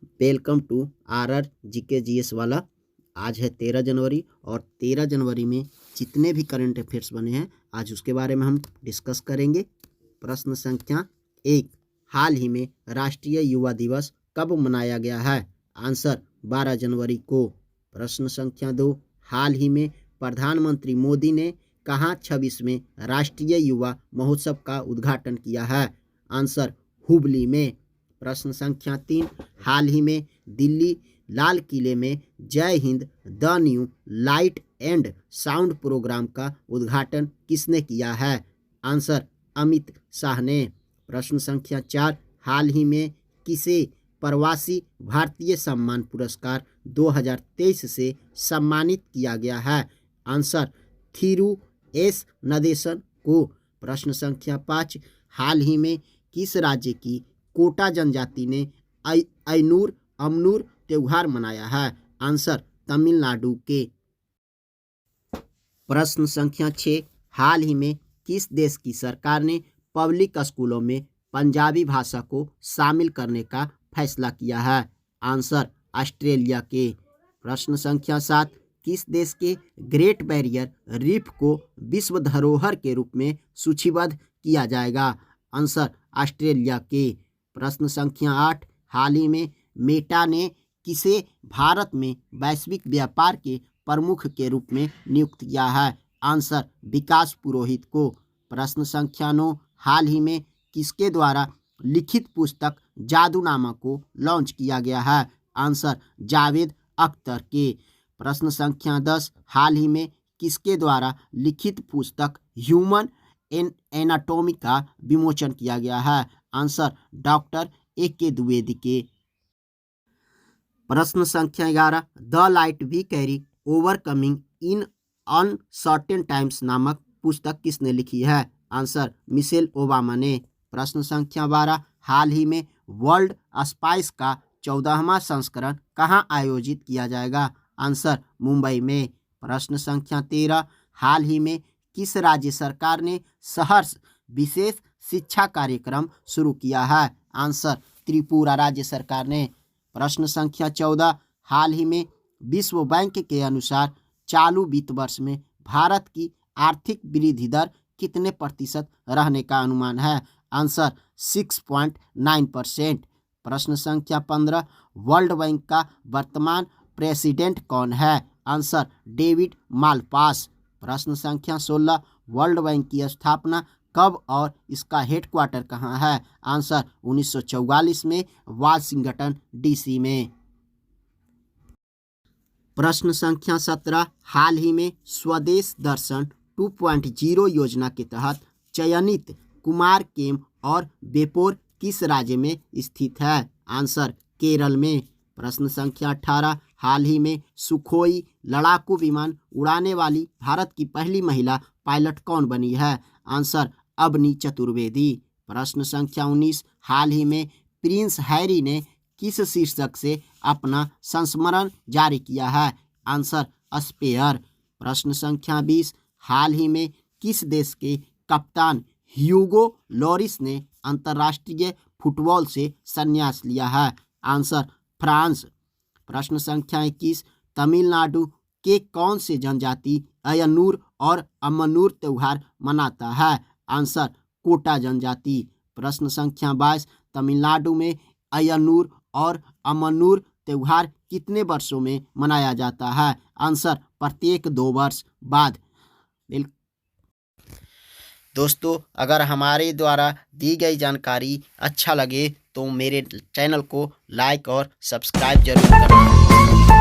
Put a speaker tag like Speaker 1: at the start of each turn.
Speaker 1: Welcome to RR GK GS वाला। आज है 13 जनवरी और 13 जनवरी में जितने भी करंट अफेयर्स बने हैं आज उसके बारे में हम डिस्कस करेंगे। प्रश्न संख्या 1, हाल ही में राष्ट्रीय युवा दिवस कब मनाया गया है? आंसर 12 जनवरी को। प्रश्न संख्या 2, हाल ही में प्रधानमंत्री मोदी ने कहाँ 26वें राष्ट्रीय युवा महोत्सव का उद्घाटन किया है? आंसर हुबली में। प्रश्न संख्या 3, हाल ही में दिल्ली लाल किले में Jai Hind the new light and sound programme का उद्घाटन किसने किया है? आंसर अमित शाह ने। प्रश्न संख्या 4, हाल ही में किसे प्रवासी भारतीय सम्मान पुरस्कार 2023 से सम्मानित किया गया है? आंसर थिरू एस नदेशन को। प्रश्न संख्या 5, हाल ही में किस राज्य की कोटा जनजाति ने ऐनूर अमनूर त्योहार मनाया है? आंसर तमिलनाडु के। प्रश्न संख्या 6, हाल ही में किस देश की सरकार ने पब्लिक स्कूलों में पंजाबी भाषा को शामिल करने का फैसला किया है? आंसर ऑस्ट्रेलिया के। प्रश्न संख्या 7, किस देश के ग्रेट बैरियर रीफ को विश्व धरोहर के रूप में सूचीबद्ध किया जाएगा? आंसर ऑस्ट्रेलिया के। प्रश्न संख्या 8, हाल ही में मेटा ने किसे भारत में वैश्विक व्यापार के प्रमुख के रूप में नियुक्त किया है? आंसर विकास पुरोहित को। प्रश्न संख्या 9, हाल ही में किसके द्वारा लिखित पुस्तक जादूनामा को लॉन्च किया गया है? आंसर जावेद अख्तर के। प्रश्न संख्या 10, हाल ही में किसके द्वारा लिखित पुस्तक ह्यूमन एनाटॉमी का विमोचन किया गया है? आंसर डॉक्टर AK द्विवेदी के। प्रश्न संख्या 11, the light we carry overcoming in uncertain times नामक पुस्तक किसने लिखी है? आंसर मिशेल ओबामा ने। प्रश्न संख्या 12, हाल ही में वर्ल्ड स्पाइस का 14वां संस्करण कहाँ आयोजित किया जाएगा? आंसर मुंबई में। प्रश्न संख्या 13, हाल ही में किस राज्य सरकार ने सहर्ष विशेष शिक्षा कार्यक्रम शुरू किया है? आंसर त्रिपुरा राज्य सरकार ने। प्रश्न संख्या 14, हाल ही में विश्व बैंक के अनुसार चालू वित्त वर्ष में भारत की आर्थिक वृद्धि दर कितने प्रतिशत रहने का अनुमान है? आंसर 6.9%। प्रश्न संख्या 15, वर्ल्ड बैंक का वर्तमान प्रेसिडेंट कौन है? Answer David Malpass. प्रश्न संख्या 16, वर्ल्ड बैंक की स्थापना कब और इसका हेडक्वार्टर कहाँ है? आंसर 1944 में वाशिंगटन DC में। प्रश्न संख्या 17, हाल ही में स्वदेश दर्शन 2.0 योजना के तहत चयनित कुमार केम और बेपोर किस राज्य में स्थित है? आंसर केरल में। प्रश्न संख्या 18, हाल ही में सुखोई लड़ाकू विमान उड़ाने वाली भारत की पहली महिला पायलट कौन बनी है? आंसर अवनी चतुर्वेदी। प्रश्न संख्या 19, हाल ही में प्रिंस हैरी ने किस शीर्षक से अपना संस्मरण जारी किया है? Answer spare. प्रश्न संख्या 20, हाल ही में किस देश के कप्तान ह्यूगो लॉरिस ने अंतर्राष्ट्रीय फुटबॉल से संन्यास लिया है? Answer France. प्रश्न संख्या 21, तमिलनाडु के कौन से जनजाति ऐयनूर और अमनूर त्योहार मनाता है? आंसर कोटा जनजाति। प्रश्न संख्या 22, तमिलनाडु में ऐयनूर और अमनूर त्योहार कितने वर्षों में मनाया जाता है? आंसर प्रत्येक 2 वर्ष बाद। दोस्तों, अगर हमारे द्वारा दी गई जानकारी अच्छा लगे तो मेरे चैनल को लाइक और सब्सक्राइब जरूर करना।